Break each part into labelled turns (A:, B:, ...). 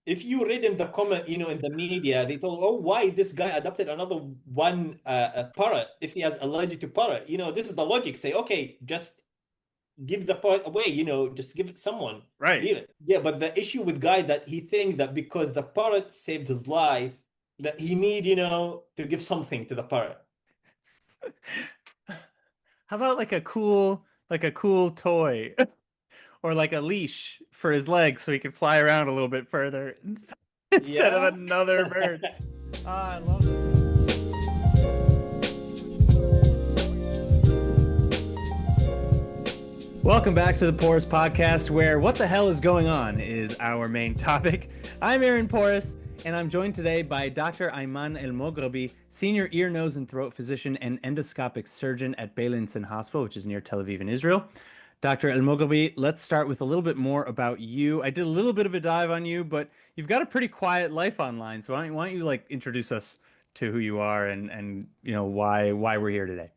A: if you read in the comment, in the media, they told, oh, why this guy adopted another one a parrot if he has allergic to parrot? This is the logic. Say, okay, just give the parrot away, just give it someone,
B: Right.
A: leave it. Yeah, but the issue with guy that he think that because the parrot saved his life, that he need, to give something to the parrot.
B: How about like a cool toy or like a leash for his legs so he can fly around a little bit further instead of
A: Yeah.
B: another bird? Ah, I love it. Welcome back to the Poris podcast, where what the hell is going on is our main topic. I'm Aaron Poris, and I'm joined today by Dr. Aiman Elmograbi, senior ear, nose, and throat physician and endoscopic surgeon at Beilinson Hospital, which is near Tel Aviv in Israel. Dr. Elmograbi, let's start with a little bit more about you. I did a little bit of a dive on you, but you've got a pretty quiet life online. So why don't you like introduce us to who you are and why we're here today?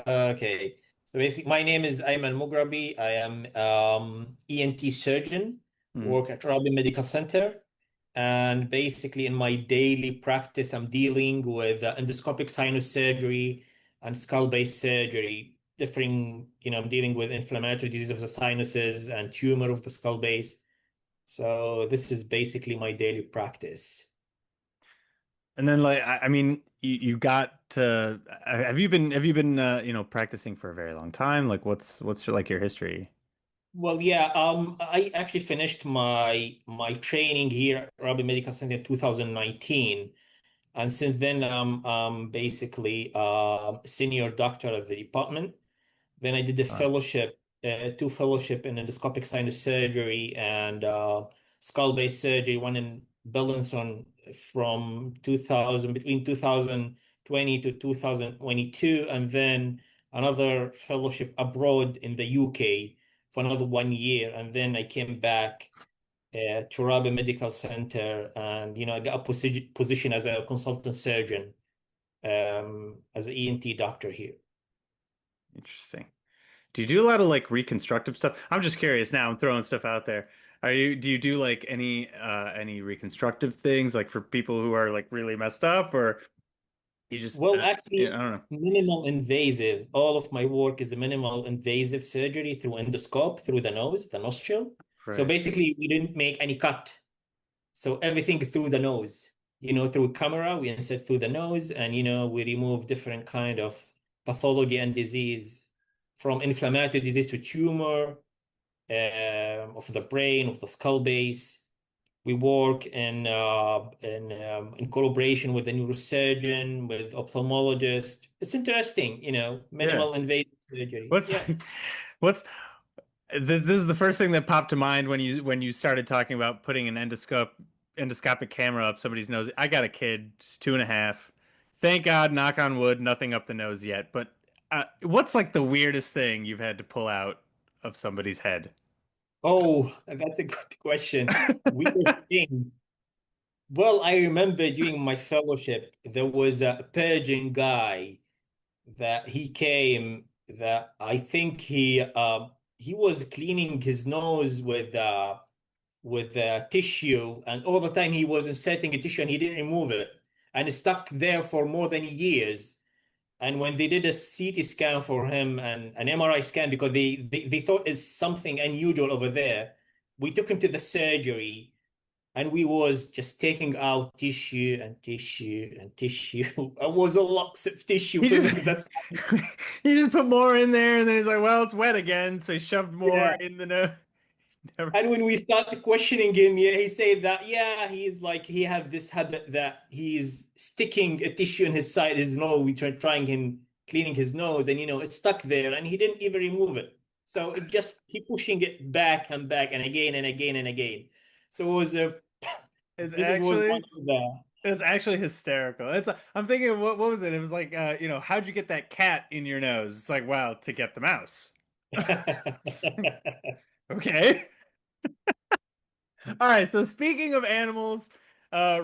A: Okay. So basically, my name is Aiman Elmograbi. I am ENT surgeon,
B: Hmm.
A: work at Rabin Medical Center. And basically, in my daily practice, I'm dealing with endoscopic sinus surgery and skull-based surgery. Differing, I'm dealing with inflammatory disease of the sinuses and tumor of the skull base. So this is basically my daily practice.
B: And then like I mean you got to have you been practicing for a very long time? Like what's your history?
A: Well, yeah, I actually finished my training here at Rabin Medical Center in 2019. And since then, I'm basically senior doctor of the department. Then I did a
B: Uh,
A: fellowship, two fellowship in endoscopic sinus surgery and skull-based surgery, one in Beilinson from 2000, between 2020 to 2022, and then another fellowship abroad in the UK for another 1 year. And then I came back to Rabi Medical Center, and I got a position as a consultant surgeon, as an ENT doctor here.
B: Interesting. Do you do a lot of like reconstructive stuff? I'm just curious now. I'm throwing stuff out there. Do you do like any reconstructive things like for people who are like really messed up or you just
A: Well,
B: I
A: actually,
B: don't know.
A: minimal invasive. All of my work is a minimal invasive surgery through endoscope, through the nose, the nostril. So
B: Right.
A: basically, we didn't make any cut. So everything through the nose, through camera, we insert through the nose, and we remove different kind of pathology and disease, from inflammatory disease to tumor, of the brain, of the skull base. We work in collaboration with a neurosurgeon, with ophthalmologist. It's interesting,
B: Yeah.
A: minimal invasive surgery.
B: What's
A: Yeah.
B: what's this is the first thing that popped to mind when you started talking about putting an endoscopic camera up somebody's nose. I got a kid, she's 2.5. Thank God, knock on wood, nothing up the nose yet. But what's like the weirdest thing you've had to pull out of somebody's head?
A: Oh, that's a good question. Weirdest thing. Well, I remember during my fellowship, there was a Persian guy that he came, that I think he was cleaning his nose with tissue, and all the time he was inserting a tissue and he didn't remove it, and it stuck there for more than years. And when they did a CT scan for him and an MRI scan, because they thought it's something unusual over there, we took him to the surgery, and we was just taking out tissue and tissue and tissue. It was a lots of tissue
B: He just
A: filling the.
B: he just put more in there, and then he's like, "Well, it's wet again," so he shoved more
A: Yeah.
B: in the nose. Never.
A: And when we started questioning him, yeah, he said that, yeah, he's like, he have this habit that he's sticking a tissue in his side, his nose. We tried trying him cleaning his nose, and it's stuck there, and he didn't even remove it. So it just keep pushing it back and back and again and again and again. So it was a
B: It's
A: this is was one
B: actually
A: of the.
B: it's actually hysterical. I'm thinking of what was it? It was like how'd you get that cat in your nose? It's like, well, to get the mouse. Okay. All right. So speaking of animals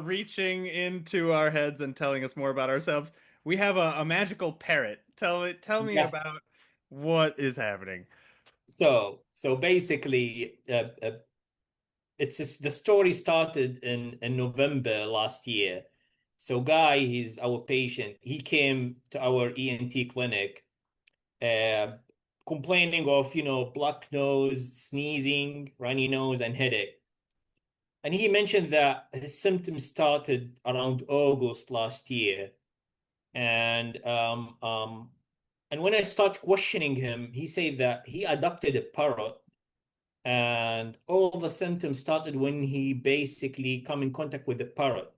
B: reaching into our heads and telling us more about ourselves, we have a magical parrot. Tell me
A: Yeah.
B: about what is happening.
A: So basically, the story started in November last year. So Guy, he's our patient. He came to our ENT clinic, uh, complaining of, blocked nose, sneezing, runny nose, and headache. And he mentioned that his symptoms started around August last year. And and when I started questioning him, he said that he adopted a parrot, and all the symptoms started when he basically come in contact with the parrot.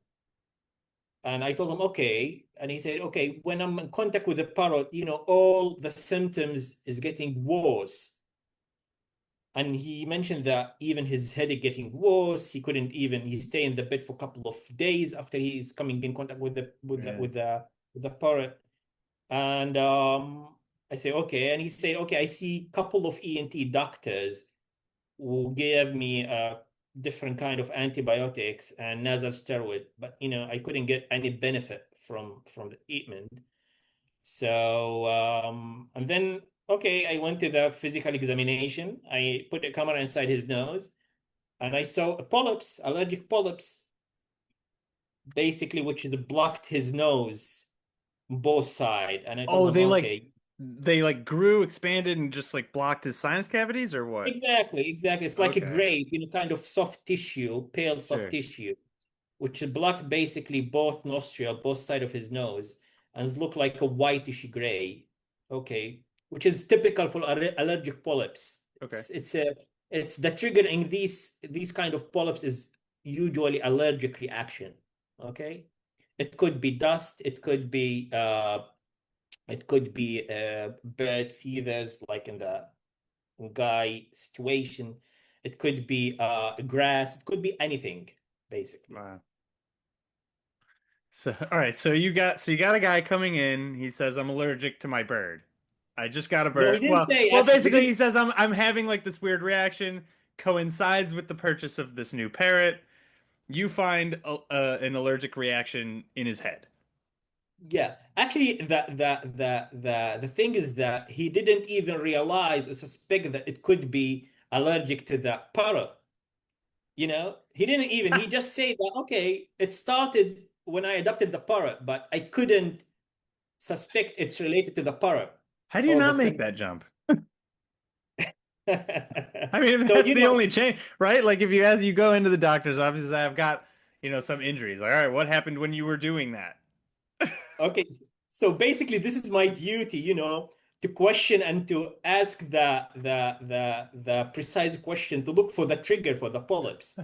A: And I told him, okay. And he said, okay, when I'm in contact with the parrot, all the symptoms is getting worse. And he mentioned that even his headache getting worse. He couldn't even he stay in the bed for a couple of days after he's coming in contact with
B: Yeah.
A: the parrot. And I say, okay. And he said, okay, I see a couple of ENT doctors who gave me a different kind of antibiotics and nasal steroid, but I couldn't get any benefit from the treatment. So and then okay, I went to the physical examination. I put a camera inside his nose, and I saw polyps, allergic polyps, basically, which is blocked his nose both side. And I told
B: Oh,
A: him, okay,
B: they like grew, expanded, and just like blocked his sinus cavities, or what?
A: exactly, exactly. It's like a
B: Okay,
A: grape, kind of soft tissue, pale soft
B: sure.
A: tissue, which blocked basically both nostril, both side of his nose, and look like a whitish gray. Okay, which is typical for allergic polyps.
B: Okay.
A: It's the trigger in these kind of polyps is usually allergic reaction. Okay, it could be dust, it could be bird feathers, like in the guy situation. It could be grass. It could be anything, basically.
B: Wow. So, all right. So you got a guy coming in. He says, "I'm allergic to my bird. I just got a
A: No, he
B: bird."
A: didn't
B: Well,
A: say
B: well,
A: actually. He
B: basically, he
A: didn't.
B: says, "I'm having like this weird reaction. Coincides with the purchase of this new parrot. You find an allergic reaction in his head."
A: Yeah, actually, the thing is that he didn't even realize or suspect that it could be allergic to the parrot. He didn't even. He just said that okay, it started when I adopted the parrot, but I couldn't suspect it's related to the parrot.
B: How do you
A: All the
B: not make
A: same.
B: that jump? I mean,
A: So
B: that's the only change, right? Like if you go into the doctor's office, and say, I've got, some injuries. Like, all right, what happened when you were doing that?
A: okay, so basically, this is my duty, to question and to ask the precise question to look for the trigger for the polyps.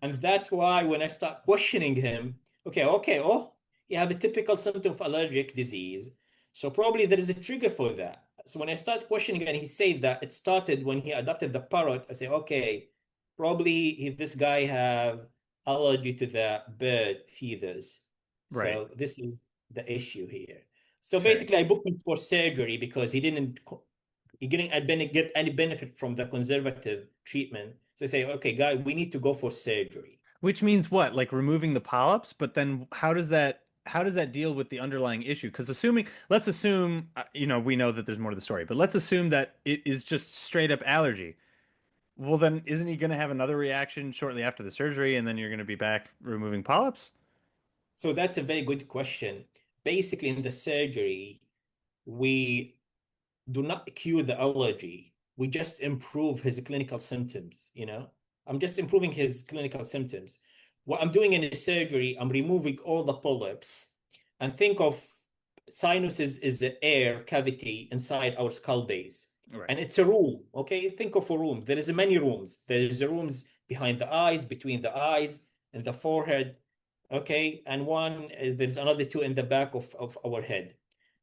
A: And that's why when I start questioning him, okay, oh, you have a typical symptom of allergic disease. So probably there is a trigger for that. So when I start questioning and he said that it started when he adopted the parrot, I say, okay, probably this guy have allergy to the bird feathers.
B: Right.
A: So this is the issue here. So
B: Okay.
A: basically I booked him for surgery because he didn't get any benefit from the conservative treatment. So I say, okay, guy, we need to go for surgery.
B: Which means what? Like removing the polyps, but then how does that deal with the underlying issue? Because let's assume, we know that there's more to the story, but let's assume that it is just straight up allergy. Well, then isn't he going to have another reaction shortly after the surgery, and then you're going to be back removing polyps?
A: So that's a very good question. Basically, in the surgery, we do not cure the allergy. We just improve his clinical symptoms. I'm just improving his clinical symptoms. What I'm doing in the surgery, I'm removing all the polyps, and think of sinuses is the air cavity inside our skull base.
B: Right.
A: And it's a room, okay? Think of a room. There is many rooms. There is rooms behind the eyes, between the eyes, and the forehead, okay? And there's another two in the back of our head.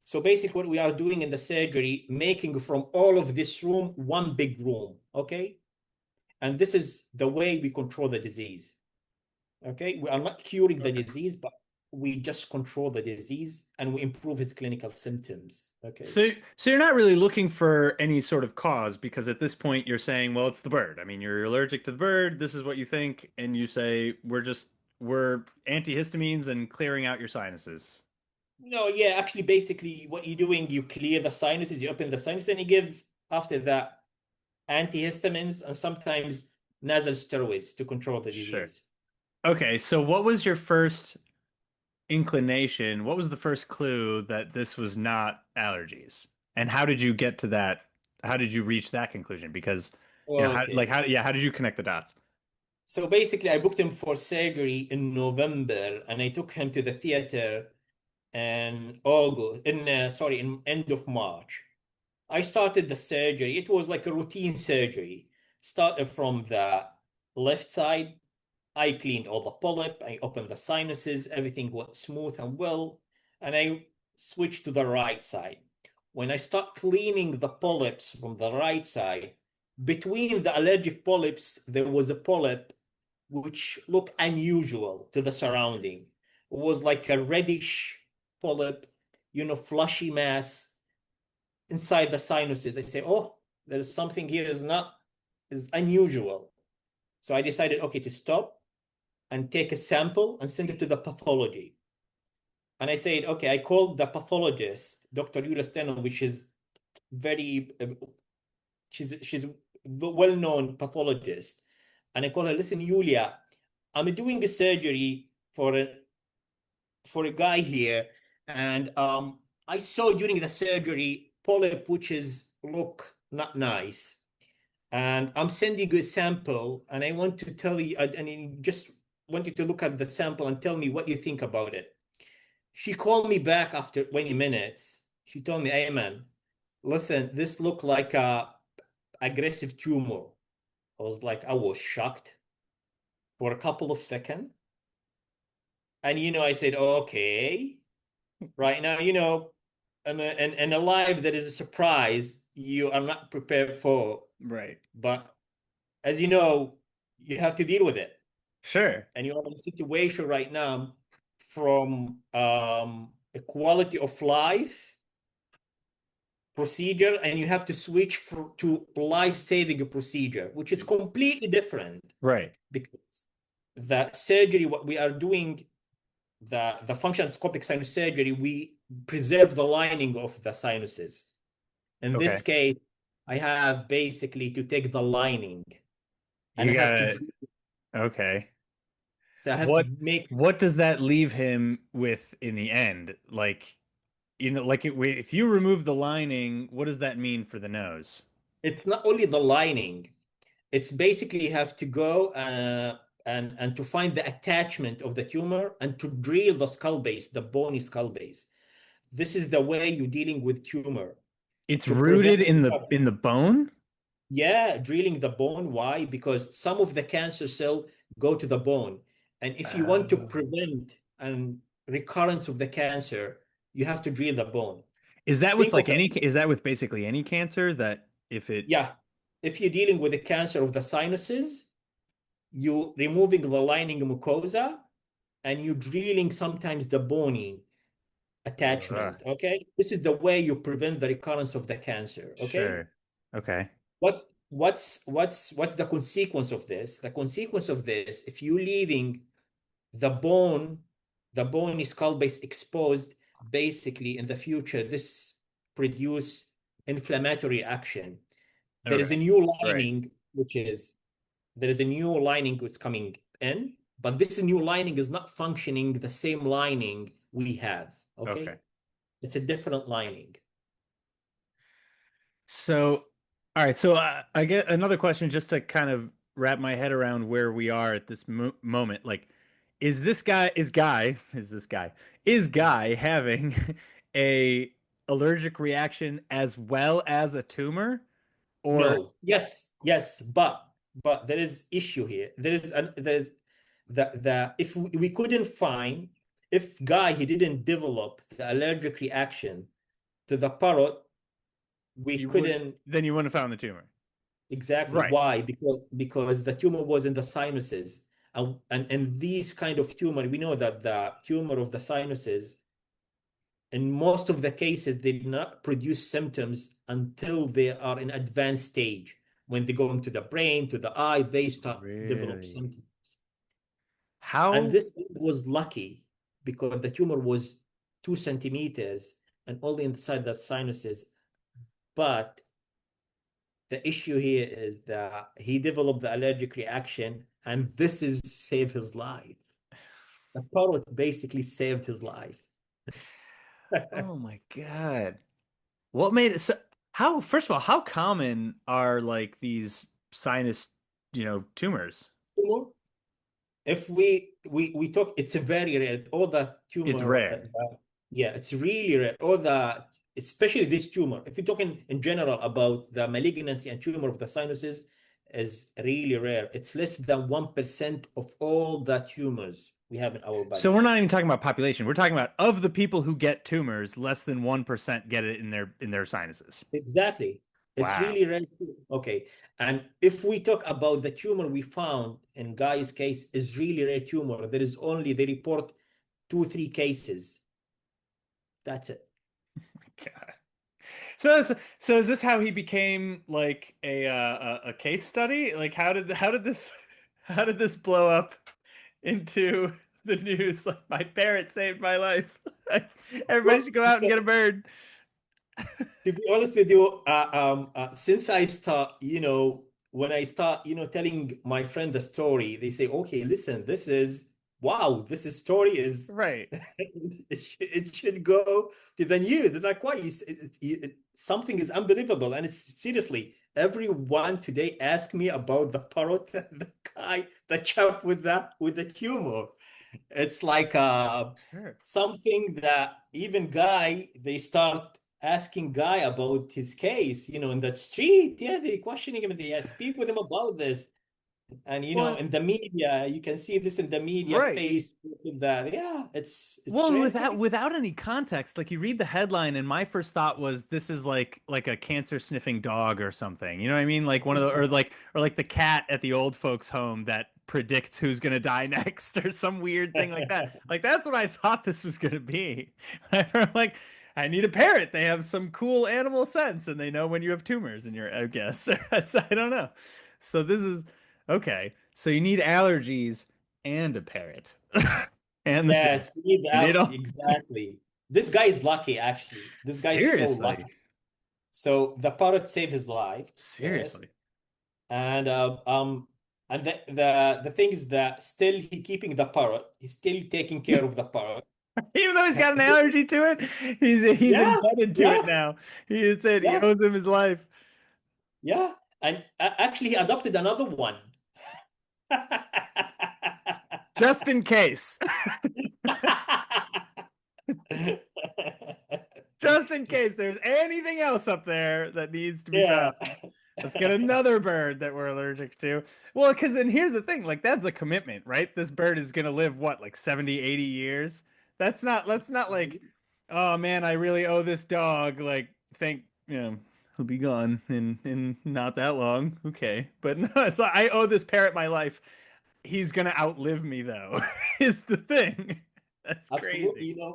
A: So basically, what we are doing in the surgery, making from all of this room one big room, okay? And this is the way we control the disease, okay? We are not curing the
B: Okay.
A: disease, but we just control the disease and we improve his clinical symptoms, okay?
B: So you're not really looking for any sort of cause because at this point you're saying, well, it's the bird. I mean, you're allergic to the bird. This is what you think, and you say we're antihistamines and clearing out your sinuses.
A: No, yeah, actually, basically, what you're doing, you clear the sinuses, you open the sinuses, and you give after that antihistamines and sometimes nasal steroids to control the
B: Sure.
A: disease.
B: Okay, so what was your first inclination? What was the first clue that this was not allergies? And how did you get to that? How did you reach that conclusion? Because,
A: Okay.
B: how did you connect the dots?
A: So basically, I booked him for surgery in November, and I took him to the theater in August, in end of March. I started the surgery. It was like a routine surgery. Started from the left side. I cleaned all the polyp. I opened the sinuses. Everything went smooth and well. And I switched to the right side. When I start cleaning the polyps from the right side, between the allergic polyps, there was a polyp which looked unusual to the surrounding. It was like a reddish polyp, flushy mass inside the sinuses. I say, oh, there's something here is unusual. So I decided, okay, to stop and take a sample and send it to the pathology. And I said, okay, I called the pathologist, Dr. Yulia Steno, which is very, she's a well-known pathologist. And I called her, listen, Yulia, I'm doing a surgery for a guy here, and I saw during the surgery polyp which is look not nice, and I'm sending you a sample, and I want to tell you, and I just want you to look at the sample and tell me what you think about it. She called me back after 20 minutes. She told me, hey man, listen, this looked like a aggressive tumor. I was shocked for a couple of seconds. And I said, okay, right now, and a life that is a surprise you are not prepared for.
B: Right.
A: But as you know, you have to deal with it.
B: Sure.
A: And you're in a situation right now from a quality of life procedure, and you have to switch to life-saving procedure, which is completely different
B: Right.
A: because the surgery, what we are doing, the functional endoscopic sinus surgery, we preserve the lining of the sinuses. In this
B: Okay.
A: case, I have basically to take the lining and
B: You
A: I have to
B: got it. Okay.
A: so I have to
B: What
A: make
B: what does that leave him with in the end? Like, if you remove the lining, what does that mean for the nose?
A: it's not only the lining, it's basically you have to go and to find the attachment of the tumor and to drill the skull base, the bony skull base. This is the way you're dealing with tumor
B: It's
A: to prevent
B: rooted in the bone?
A: yeah, drilling the bone. Why? Because some of the cancer cell go to the bone. And if you want to
B: Oh.
A: prevent an recurrence of the cancer, you have to drill the bone.
B: Is that with
A: Think of
B: like
A: it.
B: is that with basically any cancer that if it
A: Yeah. If you're dealing with the cancer of the sinuses, you removing the lining mucosa and you drilling sometimes the bony
B: Ugh,
A: attachment. Okay. This is the way you prevent the recurrence of the cancer. Okay.
B: sure. Okay.
A: What the consequence of this? The consequence of this, if you leaving the bone, the bone skull base exposed, basically in the future, this produce inflammatory action. There is
B: Okay.
A: a new
B: Right.
A: lining, there is a new lining which is coming in, but this new lining is not functioning the same lining we have.
B: Okay.
A: Okay. It's a different lining.
B: So, all right. So I get another question just to kind of wrap my head around where we are at this mo moment. Like, is guy having a allergic reaction as well as a tumor, or
A: No, yes, but there is issue here. There's the if we couldn't find if guy he didn't develop the allergic reaction to the parrot, we
B: you would
A: couldn't
B: then you wouldn't have found the tumor?
A: exactly
B: Right.
A: why because the tumor was in the sinuses and these kind of tumor we know that the tumor of the sinuses in most of the cases, they do not produce symptoms until they are in advanced stage. When they go into the brain, to the eye, they start develop
B: Really?
A: symptoms. And
B: How
A: this was lucky because the tumor was 2 centimeters and only inside the sinuses. But The issue here is that he developed the allergic reaction, and this is saved his life. The parrot basically saved his life.
B: Oh my God. What made it so how, first of all, how common are like these sinus, tumors?
A: If we talk, it's a very rare. All the
B: It's
A: tumor,
B: rare.
A: yeah, it's really rare. All the, especially this tumor. If you're talking in general about the malignancy and tumor of the sinuses, is really rare. It's less than 1% of all the tumors we have in our
B: So
A: body.
B: we're not even talking about population. We're talking about of the people who get tumors, less than 1% get it in their sinuses.
A: Exactly. It's
B: Wow.
A: really rare. Okay. And if we talk about the tumor we found in Guy's case, is really rare tumor. There is only, they report two, three cases. That's it.
B: God. So is this how he became like a case study? Like how did this blow up into the news? Like my parrot saved my life. Everybody
A: Well,
B: should go out and get a bird.
A: to be honest with you, since I start, when I start, telling my friend the story, they say, okay, listen, this is, wow, this is story is,
B: Right.
A: it should go to the news. It's like, why? Something is unbelievable. And it's seriously, everyone today asked me about the parrot, the guy, the chap with the tumor. It's like
B: Sure.
A: something that even Guy, they start asking Guy about his case, in the street. Yeah, they questioning him. They speak with him about this. And
B: Well,
A: in the media, you can see this in the media,
B: right.
A: Facebook, and that. Yeah,
B: Well,
A: it's
B: and
A: rare
B: without
A: case.
B: without any context, like you read the headline, and my first thought was this is like a cancer sniffing dog or something. You know what I mean? Like one of the or like the cat at the old folks' home that predicts who's gonna die next, or some weird thing like that. Like that's what I thought this was gonna be. I'm like, I need a parrot. They have some cool animal sense, and they know when you have tumors in your, I guess. So I don't know. So this is okay. So you need allergies and a parrot. And the tumor.
A: Yes, leave
B: You need
A: out
B: all.
A: exactly. This guy is lucky, actually. This guy is so
B: Seriously.
A: lucky. So the parrot saved his life first.
B: Seriously.
A: And the thing is that still he keeping the parrot. He's still taking care of the parrot.
B: Even though he's got an allergy to it, he's
A: Yeah,
B: indebted to it
A: yeah,
B: now. He said he
A: yeah,
B: owes him his life.
A: yeah. And actually, he adopted another one.
B: Just in case. Just in case there's anything else up there that needs to be
A: Yeah.
B: found. Let's get another bird that we're allergic to. Well, because then here's the thing, like that's a commitment, right? This bird is gonna live what, like 70, 80 years? That's not like, oh man, I really owe this dog. Like, he'll be gone in not that long. Okay. But no, it's like I owe this parrot my life. He's gonna outlive me though, is the thing. That's
A: Absolutely.
B: crazy.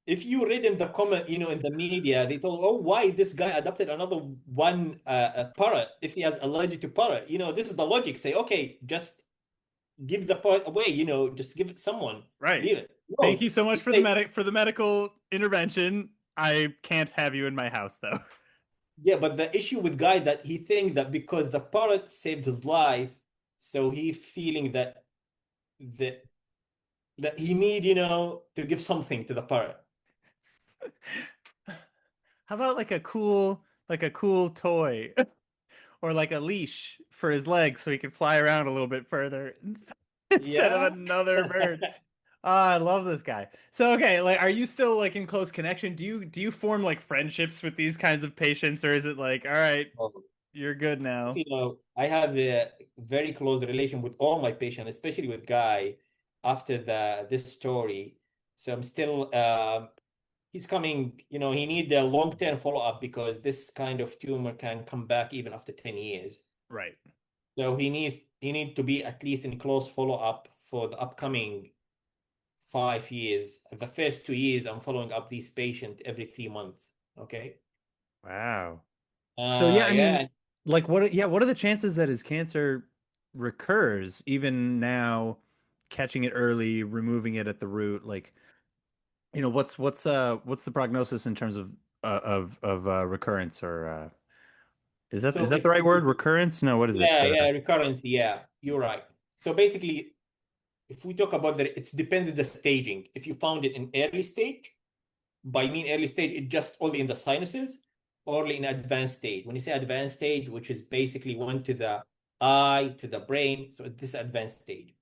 A: If you read in the comment, in the media, they told, oh, why this guy adopted another one parrot if he has allergic to parrot? This is the logic. Say, okay, just give the parrot away. Just give it someone.
B: Right.
A: Leave it.
B: Thank you
A: No,
B: so much
A: they say,
B: for the medical intervention. I can't have you in my house though.
A: yeah, but the issue with Guy that he think that because the parrot saved his life, so he feeling that that he need, to give something to the parrot.
B: How about like a cool toy or like a leash for his legs so he can fly around a little bit further instead of
A: Yeah.
B: another bird. I love this guy. So okay, like are you still like in close connection? Do you form like friendships with these kinds of patients or is it like, all right,
A: Well,
B: you're good now?
A: I have a very close relation with all my patients, especially with Guy after this story. So I'm still he's coming, he need a long-term follow-up because this kind of tumor can come back even after 10 years.
B: Right.
A: So he need to be at least in close follow-up for the upcoming 5 years. The first 2 years, I'm following up these patients every 3 months. Okay.
B: Wow. So yeah, I mean,
A: Yeah.
B: like what are the chances that his cancer recurs even now, catching it early, removing it at the root? Like, what's the prognosis in terms of recurrence or Is
A: So
B: that the right word? Recurrence? No, what is it?
A: yeah, recurrence. Yeah, you're right. So basically, if we talk about that, it depends on the staging. If you found it in early stage, by mean early stage, it just only in the sinuses, or only in advanced stage. When you say advanced stage, which is basically went to the eye, to the brain, so this advanced stage.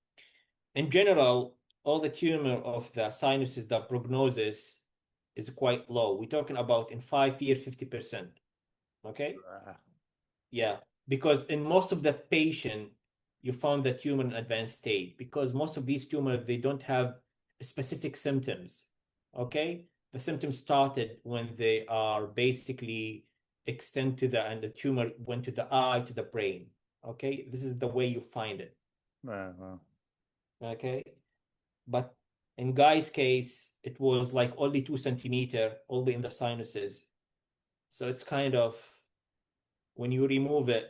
A: In general, all the tumor of the sinuses, the prognosis is quite low. We're talking about in 5 years, 50%. Okay?
B: Uh,
A: Yeah, because in most of the patient, you found the tumor in advanced state because most of these tumors, they don't have specific symptoms. Okay? The symptoms started when they are basically extend to the, and the tumor went to the eye, to the brain. Okay? This is the way you find it.
B: well,
A: Okay? But in Guy's case, it was like only 2 centimeter, only in the sinuses. So it's kind of when you remove it,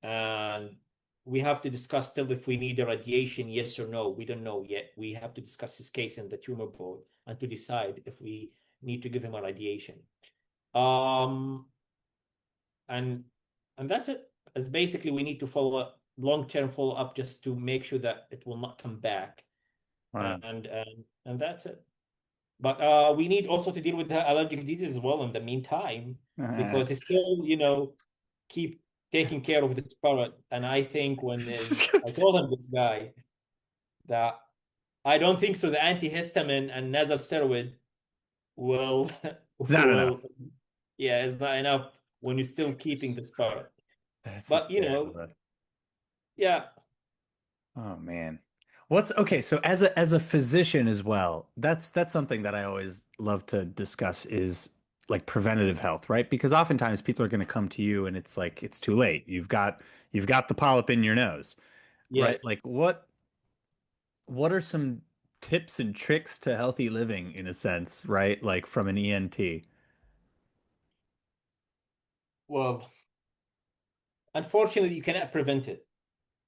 A: and we have to discuss still if we need a radiation, yes or no. We don't know yet. We have to discuss his case in the tumor board and to decide if we need to give him a radiation. Um, and and that's it. As basically we need to follow up long-term follow-up just to make sure that it will not come back.
B: wow.
A: And that's it. But we need also to deal with the allergic disease as well in the meantime, because it's still, keep taking care of this parrot. And I think I told him this guy that I don't think so. The antihistamine and nasal steroid will
B: It's not enough.
A: will yeah, it's not enough when you're still keeping this parrot.
B: That's
A: But
B: hysterical, though.
A: yeah.
B: Oh man. What's okay, so as a physician as well, that's something that I always love to discuss is like preventative health, right? Because oftentimes people are going to come to you and it's like it's too late. You've got the polyp in your nose, right?
A: Yes.
B: Like what are some tips and tricks to healthy living in a sense, right? Like from an ENT.
A: Well, unfortunately, you cannot prevent it.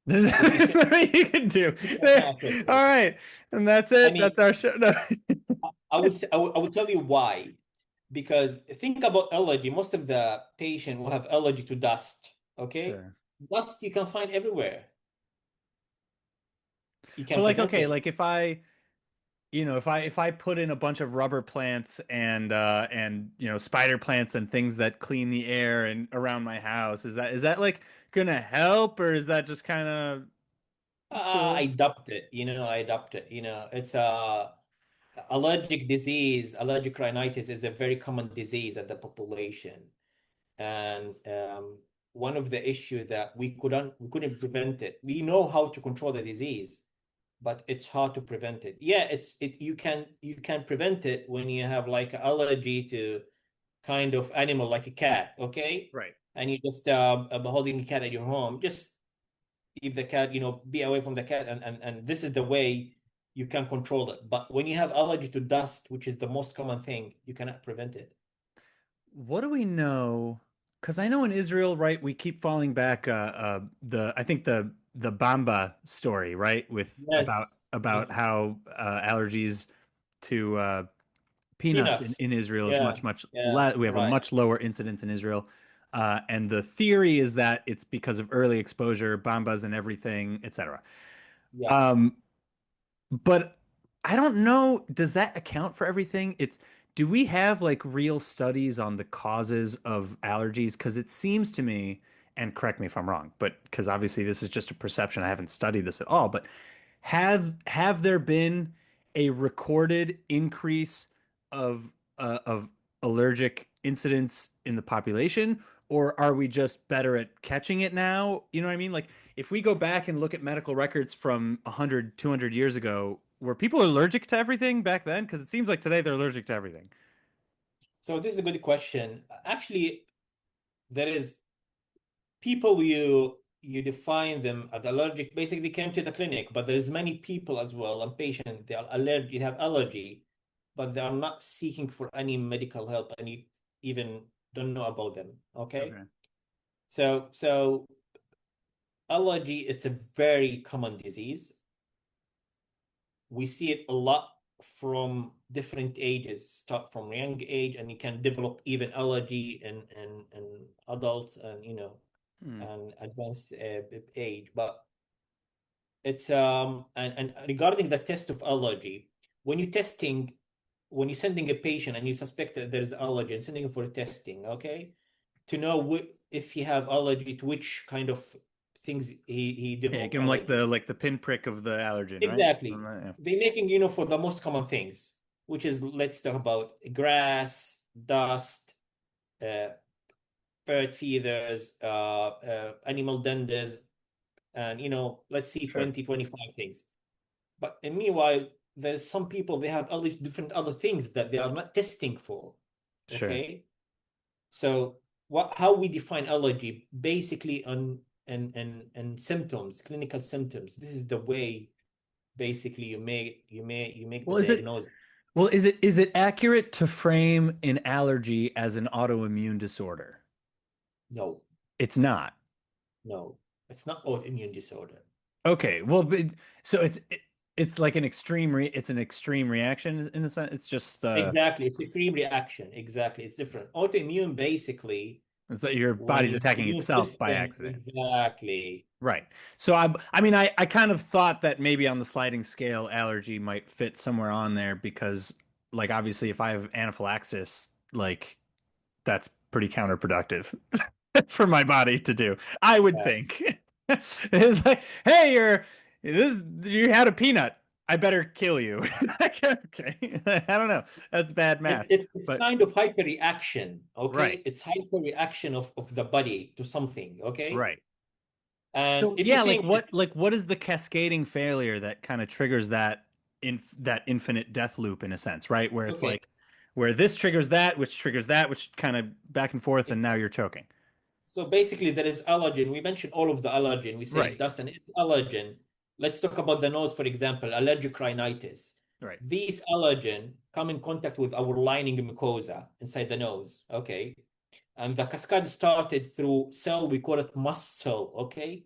B: There's,
A: If you say
B: there's nothing you can do.
A: you
B: There.
A: cannot prevent
B: All
A: it.
B: right. And that's
A: I
B: it. That's
A: mean,
B: our show. No.
A: I will tell you why. Because think about allergy. Most of the patient will have allergy to dust. Okay,
B: Sure.
A: dust you can find everywhere. You
B: But
A: can
B: like,
A: prevent
B: okay,
A: it.
B: like if I, if I put in a bunch of rubber plants and spider plants and things that clean the air and around my house, is that like gonna help or is that just kind of it's
A: I
B: cool?
A: adopt it. I adopt it. It's a allergic disease. Allergic rhinitis is a very common disease at the population, and one of the issue that we couldn't prevent it. We know how to control the disease, but it's hard to prevent it. Yeah, you can prevent it when you have like allergy to kind of animal like a cat, okay?
B: Right.
A: And you just holding a cat at your home, just leave the cat, be away from the cat, and this is the way you can control it. But when you have allergy to dust, which is the most common thing, you cannot prevent it.
B: What do we know? Because I know in Israel, right, we keep falling back the I think the Bamba story, right, with
A: Yes,
B: about
A: yes,
B: how allergies to peanuts
A: peanuts.
B: in Israel is
A: Yeah,
B: much
A: yeah,
B: less. We have a
A: right.
B: much lower incidence in Israel. And the theory is that it's because of early exposure, Bambas and everything, etc.
A: Yeah.
B: Um, but I don't know, does that account for everything? Do we have like real studies on the causes of allergies? Because it seems to me, and correct me if I'm wrong, but because obviously this is just a perception, I haven't studied this at all, but have there been a recorded increase of allergic incidents in the population, or are we just better at catching it now? You know what I mean? Like if we go back and look at medical records from 100, 200 years ago, were people allergic to everything back then? Because it seems like today they're allergic to everything.
A: So this is a good question. Actually, there is people you define them as allergic basically came to the clinic, but there's many people as well and patients they are allergic, they have allergy, but they are not seeking for any medical help and you even don't know about them. Okay,
B: Okay.
A: so allergy, it's a very common disease. We see it a lot from different ages, start from young age, and you can develop even allergy in adults and
B: Hmm.
A: and advanced age. But it's and regarding the test of allergy, when you're testing, when you're sending a patient and you suspect that there's allergy and sending him for testing, okay, to know if he have allergy to which kind of things he
B: Yeah,
A: developed
B: give them
A: allergy.
B: like the pinprick of the allergen, right?
A: Exactly.
B: Yeah.
A: They making, for the most common things, which is let's talk about grass, dust, uh, bird feathers, animal denders, and let's see
B: Sure.
A: 20, 25 things. But meanwhile, there's some people they have all these different other things that they are not testing for.
B: Sure.
A: Okay. So how we define allergy basically on and symptoms, clinical symptoms. This is the way basically you make the
B: Well, is it
A: diagnosis.
B: well, is it accurate to frame an allergy as an autoimmune disorder?
A: No,
B: It's not.
A: no, it's not autoimmune disorder.
B: Okay. Well, so it's like it's an extreme reaction in a sense. It's just
A: Exactly, it's a cream reaction. Exactly, it's different. Autoimmune basically
B: it's like your
A: when
B: body's
A: your
B: attacking
A: immune
B: itself by
A: system
B: accident.
A: exactly.
B: Right. So I mean I kind of thought that maybe on the sliding scale allergy might fit somewhere on there because like obviously if I have anaphylaxis, like that's pretty counterproductive for my body to do. I would
A: Yeah.
B: think. It's like, hey, you had a peanut. I better kill you. Like, okay. I don't know. That's bad
A: It,
B: math.
A: it, it's
B: But
A: kind of hyperreaction,
B: right.
A: okay? It's hyperreaction of the body to something, okay?
B: Right.
A: And
B: So
A: if you
B: yeah,
A: think,
B: like what is the cascading failure that kind of triggers that infinite death loop in a sense, right? Where it's
A: okay,
B: like where this triggers that, which kind of back and forth, and now you're choking.
A: so basically there is allergen. We mentioned all of the allergen. We say
B: Right.
A: dust and it's allergen. Let's talk about the nose, for example, allergic rhinitis.
B: Right.
A: These allergen come in contact with our lining mucosa inside the nose, okay? And the cascade started through cell, we call it mast cell, okay?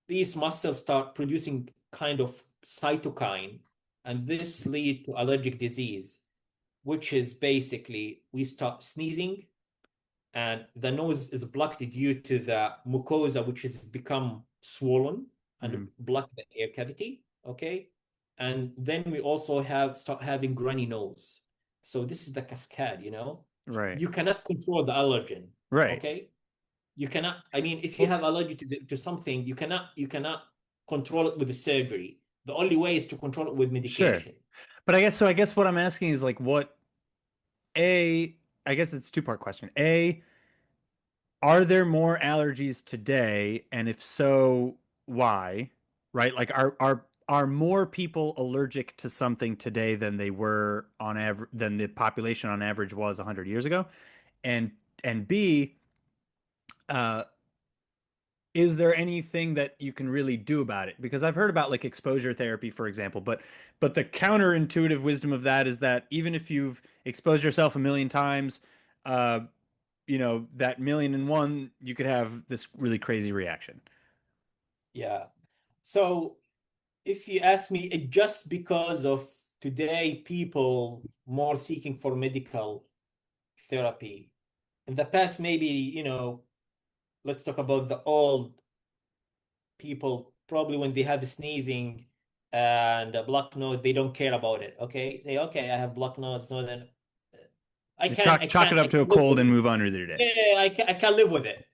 A: These mast cells start producing kind of cytokine, and this lead to allergic disease, which is basically we start sneezing, and the nose is blocked due to the mucosa, which has become swollen and
B: Mhm.
A: block the air cavity. Okay. And then we also start having runny nose. So this is the cascade.
B: Right.
A: You cannot control the allergen.
B: Right.
A: Okay. You cannot, I mean, if you
B: Well,
A: have allergy to something, you cannot control it with the surgery. The only way is to control it with
B: sure.
A: medication.
B: But I guess what I'm asking is like what A, I guess it's a two-part question. A, are there more allergies today? And if so, why? Right? Like are more people allergic to something today than they were on average than the population on average was 100 years ago? And and B, uh is there anything that you can really do about it? Because I've heard about like exposure therapy, for example, but the counterintuitive wisdom of that is that even if you've exposed yourself a million times, uh, that million and one, you could have this really crazy reaction.
A: Yeah. So if you ask me, it just because of today people more seeking for medical therapy. In the past, maybe, let's talk about the old people, probably when they have sneezing and a blocked nose, they don't care about it. Okay. Say, okay, I have blocked nose, then I
B: You
A: can, I
B: chalk
A: can,
B: it
A: I
B: up to a
A: can live
B: cold
A: with
B: and
A: it.
B: move on with your day.
A: Yeah, I can live with it.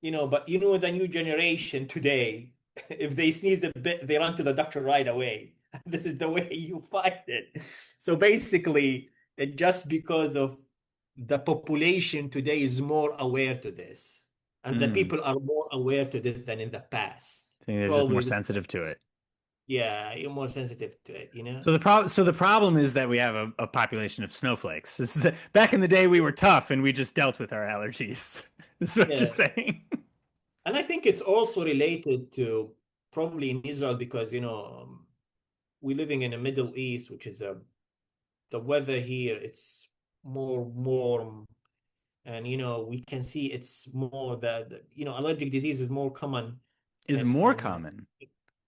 A: But the new generation today, if they sneeze a bit, they run to the doctor right away. This is the way you fight it. So basically, it just because of the population today is more aware to this, and the
B: Mm.
A: people are more aware to this than in the past.
B: I think they're just more
A: Probably,
B: sensitive to it.
A: yeah, you're more sensitive to it.
B: So the problem is that we have a population of snowflakes. Back in the day we were tough and we just dealt with our allergies. This is what you're
A: Yeah,
B: saying.
A: and I think it's also related to probably in Israel because we're living in the Middle East, which is the weather here, it's more warm, and we can see it's more allergic disease is more common
B: Is
A: in
B: more
A: in
B: common.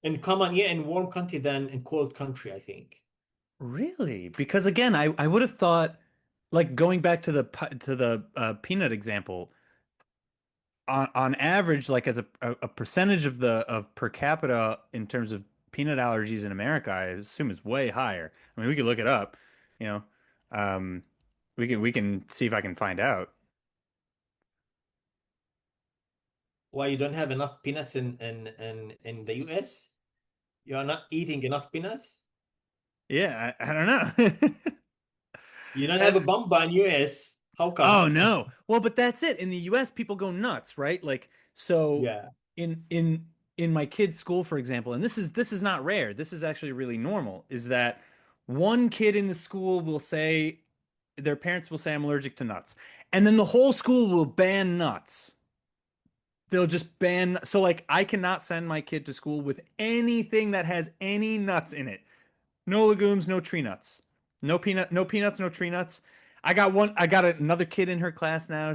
A: in common, yeah, in warm country than in cold country, I think.
B: Really? Because again, I would have thought, like going back to the peanut example, on average, like as a percentage of the of per capita in terms of peanut allergies in America, I assume is way higher. I mean, we could look it up, you know. Um, we can see if I can find out.
A: Why you don't have enough peanuts in the US? You are not eating enough peanuts?
B: Yeah, I don't know.
A: You don't have a
B: That's
A: bumba in US. How
B: Oh
A: come?
B: no. Well, but that's it. In the US, people go nuts, right? Like so
A: Yeah.
B: in my kid's school, for example, and this is not rare. This is actually really normal, is that one kid in the school will say their parents will say I'm allergic to nuts. And then the whole school will ban nuts. They'll just ban so like I cannot send my kid to school with anything that has any nuts in it. No legumes, no tree nuts. No peanuts, no tree nuts. I got another kid in her class now.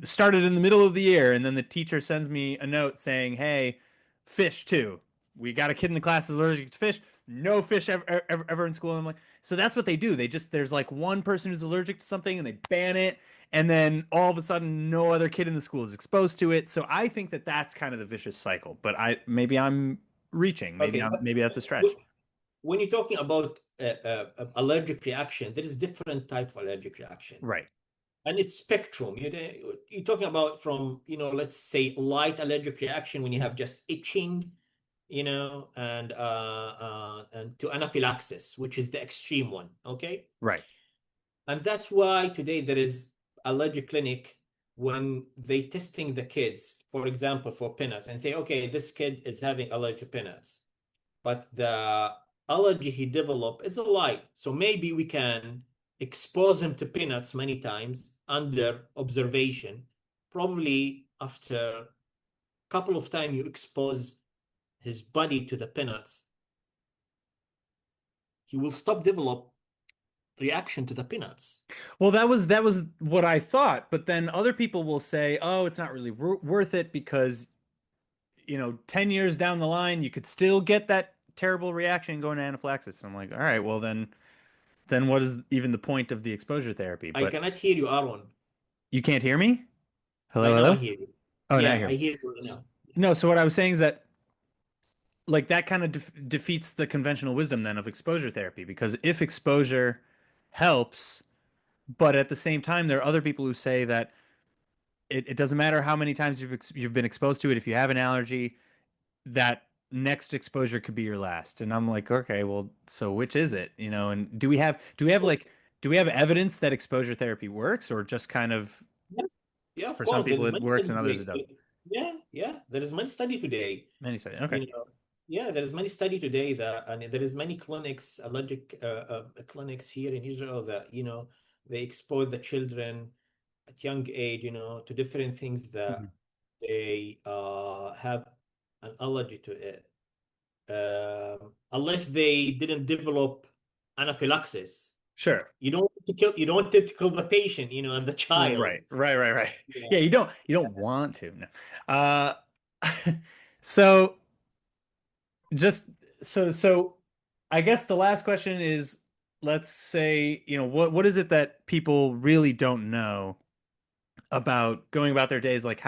B: Started in the middle of the year, and then the teacher sends me a note saying, "Hey, fish too. We got a kid in the class that's allergic to fish. No fish ever in school." And I'm like, so that's what they do. They just there's like one person who's allergic to something, and they ban it, and then all of a sudden, no other kid in the school is exposed to it. So I think that that's kind of the vicious cycle. But I maybe I'm reaching.
A: Okay,
B: Maybe that's a stretch.
A: wh- when you're talking about allergic reaction, there is different type of allergic reaction,
B: Right.
A: and it's spectrum. You're talking about from, let's say light allergic reaction when you have just itching, and to anaphylaxis, which is the extreme one. Okay,
B: Right.
A: and that's why today there is allergic clinic when they testing the kids, for example, for peanuts, and say, okay, this kid is having allergy to peanuts, but the allergy he developed is a light. So maybe we can expose him to peanuts many times under observation. Probably after a couple of times you expose his body to the peanuts, he will stop develop reaction to the peanuts.
B: Well, that was what I thought, but then other people will say, "Oh, it's not really worth it because, 10 years down the line, you could still get that terrible reaction going to anaphylaxis." I'm like, "All right, well then what is even the point of the exposure therapy?"
A: I
B: But
A: cannot hear you, Aaron.
B: you can't hear me? Hello,
A: I now I
B: hello?
A: hear you.
B: Oh, now I
A: Yeah,
B: hear
A: I
B: me.
A: hear you right now.
B: No, so what I was saying is that like that kind of defeats the conventional wisdom then of exposure therapy because if exposure helps, but at the same time there are other people who say that it doesn't matter how many times you've been exposed to it. If you have an allergy, that next exposure could be your last. And I'm like, okay, well, so which is it? And do we have evidence that exposure therapy works, or just kind of
A: Yeah, yeah, of
B: for some
A: course. There
B: people
A: is
B: it
A: money
B: works
A: study
B: and others it
A: today.
B: doesn't?
A: Yeah, yeah. There is money study today.
B: Many say, okay.
A: You know, yeah, there is many study today that, and there is many clinics, allergic clinics here in Israel that, they expose the children at young age, to different things that
B: Mhm.
A: they have an allergy to it. Unless they didn't develop anaphylaxis.
B: Sure.
A: You don't want to kill the patient, and the child.
B: Right, right, right, right.
A: Yeah.
B: Yeah, you don't want to. No. Uh, so just so I guess the last question is, let's say, what is it that people really don't know about going about their days? Like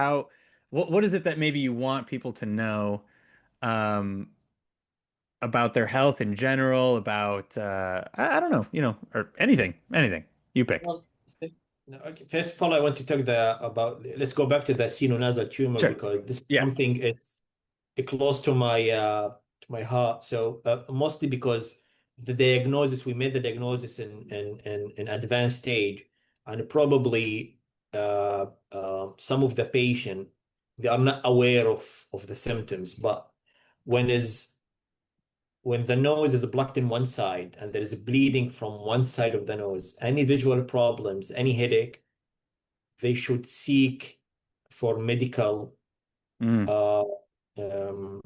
B: what is it that maybe you want people to know um about their health in general, about I don't know, or anything. You pick.
A: Well, no, okay. First of all, I want to talk about. Let's go back to the sinonasal tumor
B: Sure.
A: because this is
B: Yeah.
A: something it's close to my heart. So mostly because the diagnosis, we made the diagnosis in advanced stage, and probably some of the patient they are not aware of the symptoms. But when is when the nose is blocked in one side and there is bleeding from one side of the nose, any visual problems, any headache, they should seek for medical
B: Mm.
A: uh, um,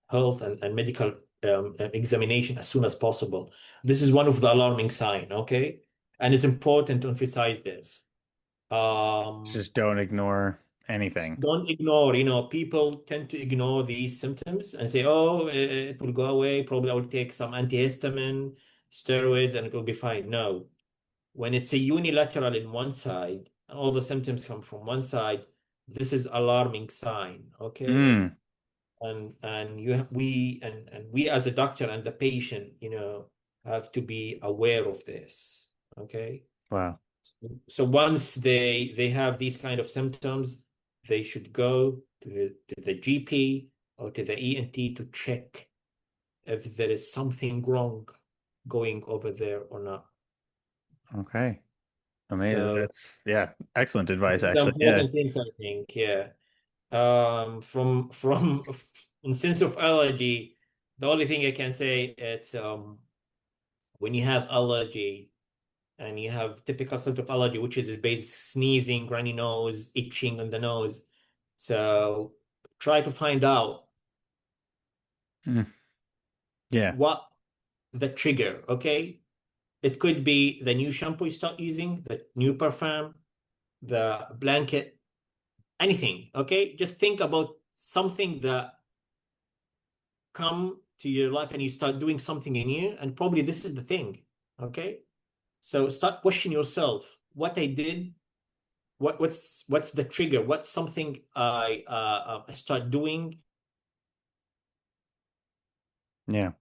A: health and medical examination as soon as possible. This is one of the alarming sign, okay? And it's important to emphasize this. Um,
B: Just don't ignore. anything.
A: Don't ignore, people tend to ignore these symptoms and say, oh, it will go away. Probably I will take some antihistamine, steroids, and it will be fine. No. When it's a unilateral in one side, and all the symptoms come from one side, this is alarming sign, okay?
B: Mm,
A: And we as a doctor and the patient, have to be aware of this, okay?
B: wow.
A: So once they have these kind of symptoms, they should go to the GP or to the ENT to check if there is something wrong going over there or not.
B: Okay. Amazing.
A: So
B: That's yeah, excellent
A: this
B: advice
A: is the
B: actually. Yeah.
A: important things, I think. Yeah. From in sense of allergy, the only thing I can say it's when you have allergy and you have typical symptom of allergy, which is basic sneezing, runny nose, itching on the nose. So try to find out
B: Mm, yeah.
A: what the trigger, okay? It could be the new shampoo you start using, the new perfume, the blanket, anything, okay? Just think about something that come to your life and you start doing something in you, and probably this is the thing, okay? So start questioning yourself. What I did, what's the trigger? What's something I start doing
B: Yeah.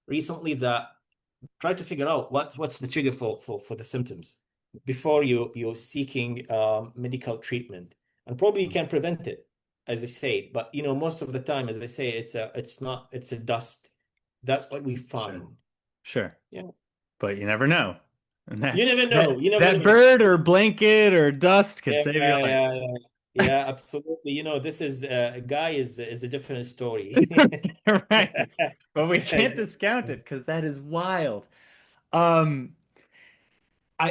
A: recently that try to figure out what's the trigger for the symptoms before you're seeking medical treatment, and probably you can prevent it, as I say. But most of the time, as I say, it's a dust. That's what we
B: Sure.
A: find.
B: Sure.
A: Yeah,
B: But you never know. And
A: you never
B: that
A: know. You never
B: that
A: know.
B: bird or blanket or dust could
A: Yeah,
B: save your life.
A: yeah, yeah, yeah, absolutely. This is a guy is a different story.
B: Right. But we can't discount it because that is wild. Um,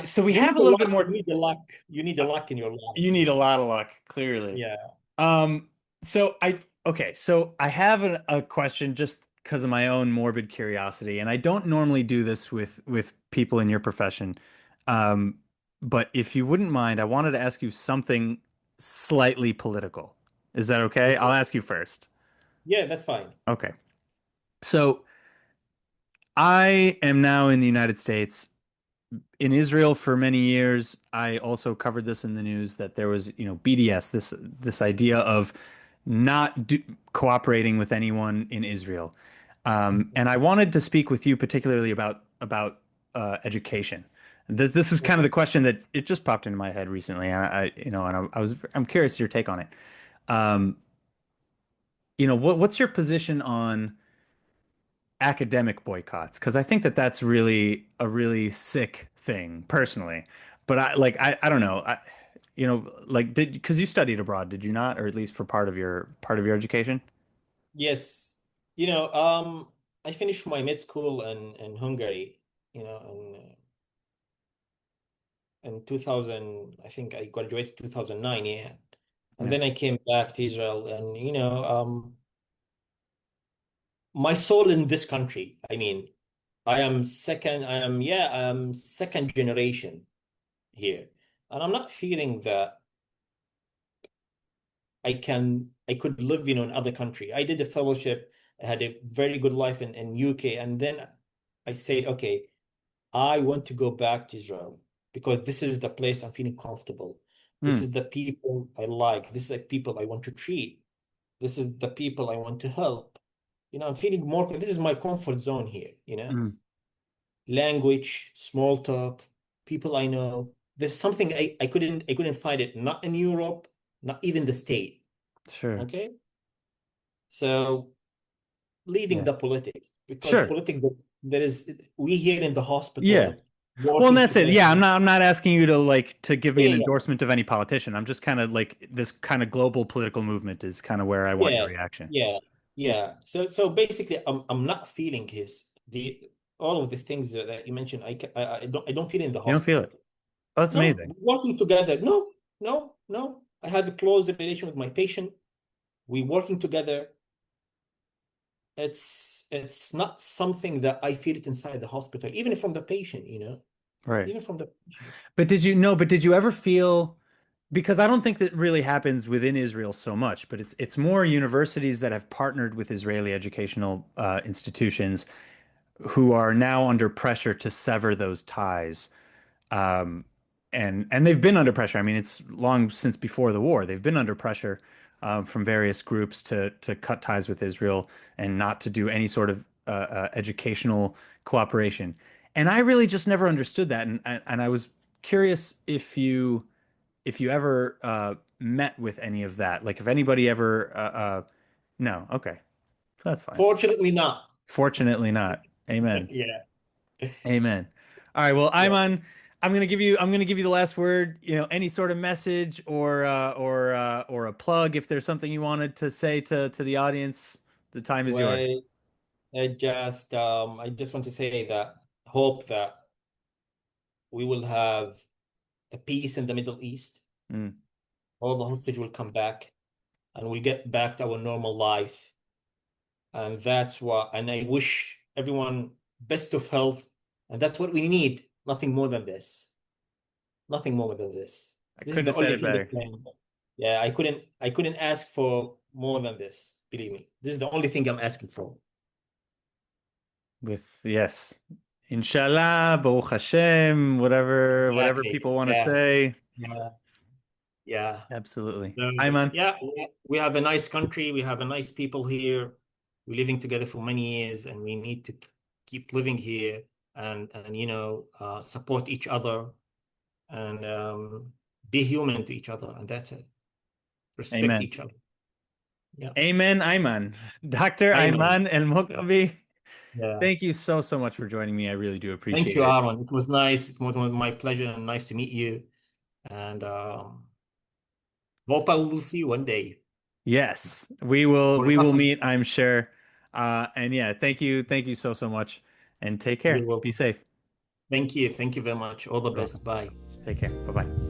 B: so we
A: You
B: have
A: need
B: a
A: the
B: little bit
A: luck. You
B: more.
A: need the luck. You need the luck in your
B: You
A: life.
B: need a lot of luck, clearly.
A: Yeah.
B: Um, so I have a question just because of my own morbid curiosity, and I don't normally do this with people in your profession. Um, but if you wouldn't mind, I wanted to ask you something slightly political. Is that okay? I'll
A: Okay.
B: ask you first.
A: Yeah, that's fine.
B: Okay. So I am now in the United States. In Israel for many years, I also covered this in the news that there was, BDS, this idea of not cooperating with anyone in Israel. And I wanted to speak with you particularly about education. This is kind of the
A: Okay.
B: question that it just popped into my head recently, and I'm curious your take on it. Um, what's your position on academic boycotts? Because I think that that's really a really sick thing personally. But I don't know. Like because you studied abroad, did you not? Or at least for part of your education?
A: Yes. I finished my mid school in Hungary, in 2000, I think I graduated 2009, yeah. And
B: Yeah.
A: then I came back to Israel and my soul in this country. I mean, I am second generation here. And I'm not feeling that I could live, in other country. I did a fellowship. I had a very good life in UK, and then I said, okay, I want to go back to Israel because this is the place I'm feeling comfortable. This
B: Hmm.
A: is the people I like. This is the people I want to treat. This is the people I want to help. I'm feeling more. This is my comfort zone here.
B: Hmm.
A: Language, small talk, people I know. There's something I couldn't find it. Not in Europe, not even the state.
B: Sure.
A: Okay. So leaving
B: Yeah.
A: the politics, because
B: Sure.
A: politics, there is, we here in the
B: Yeah.
A: hospital
B: Well, and
A: working
B: that's it.
A: together.
B: Yeah, I'm not asking you to give me
A: Yeah,
B: an
A: yeah,
B: endorsement of any politician. I'm just kind of like this kind of global political movement is kind of where I want your
A: yeah,
B: reaction.
A: yeah, yeah. So basically, I'm not feeling the all of these things that you mentioned. I don't feel in the
B: You don't feel it.
A: hospital.
B: Oh, that's
A: No,
B: amazing.
A: working together. No, no, no. I have a close relation with my patient. We working together. It's not something that I feel it inside the hospital, even from the patient.
B: Right.
A: Even from the patient.
B: But did you ever feel? because I don't think that really happens within Israel so much, but it's more universities that have partnered with Israeli educational institutions who are now under pressure to sever those ties. Um, and they've been under pressure. I mean, it's long since before the war. They've been under pressure from various groups to cut ties with Israel and not to do any sort of educational cooperation. And I really just never understood that. And I was curious if you ever met with any of that. Like if anybody ever no, okay. That's fine.
A: Fortunately not.
B: Fortunately not. Amen.
A: Yeah.
B: Amen. All right. Well,
A: Yeah.
B: Ayman, I'm gonna give you the last word. You know, any sort of message or a plug if there's something you wanted to say to the audience, the time is yours.
A: Well, I just want to say that hope that we will have a peace in the Middle East.
B: Mm,
A: All the hostage will come back and we'll get back to our normal life. And and I wish everyone best of health. And that's what we need. Nothing more than this. Nothing more than this.
B: I
A: This is
B: couldn't
A: the
B: have said
A: only
B: it
A: thing I
B: better.
A: can. Yeah, I couldn't ask for more than this. Believe me. This is the only thing I'm asking for.
B: With yes, Inshallah, Baruch Hashem, whatever
A: Exactly.
B: people want to
A: Yeah.
B: say.
A: Yeah. Yeah.
B: Absolutely.
A: So,
B: Ayman,
A: yeah, we have a nice country. We have a nice people here. We're living together for many years, and we need to keep living here and support each other and be human to each other, and that's it. Respect
B: amen.
A: each other. Yeah.
B: Amen, Ayman. Dr.
A: Amen.
B: Ayman El-Mograbi,
A: Yeah.
B: thank you so, so much for joining me. I really do
A: Thank
B: appreciate
A: you,
B: it.
A: Aaron. It was nice. It was my pleasure and nice to meet you. And hope I will see you one day.
B: Yes,
A: For
B: we will
A: coffee.
B: meet, I'm sure. And yeah, thank you so, so much. And take care.
A: You're
B: Be
A: welcome.
B: safe.
A: Thank you. Thank you very much. All the
B: You're welcome.
A: best. Bye.
B: Take care. Bye-bye.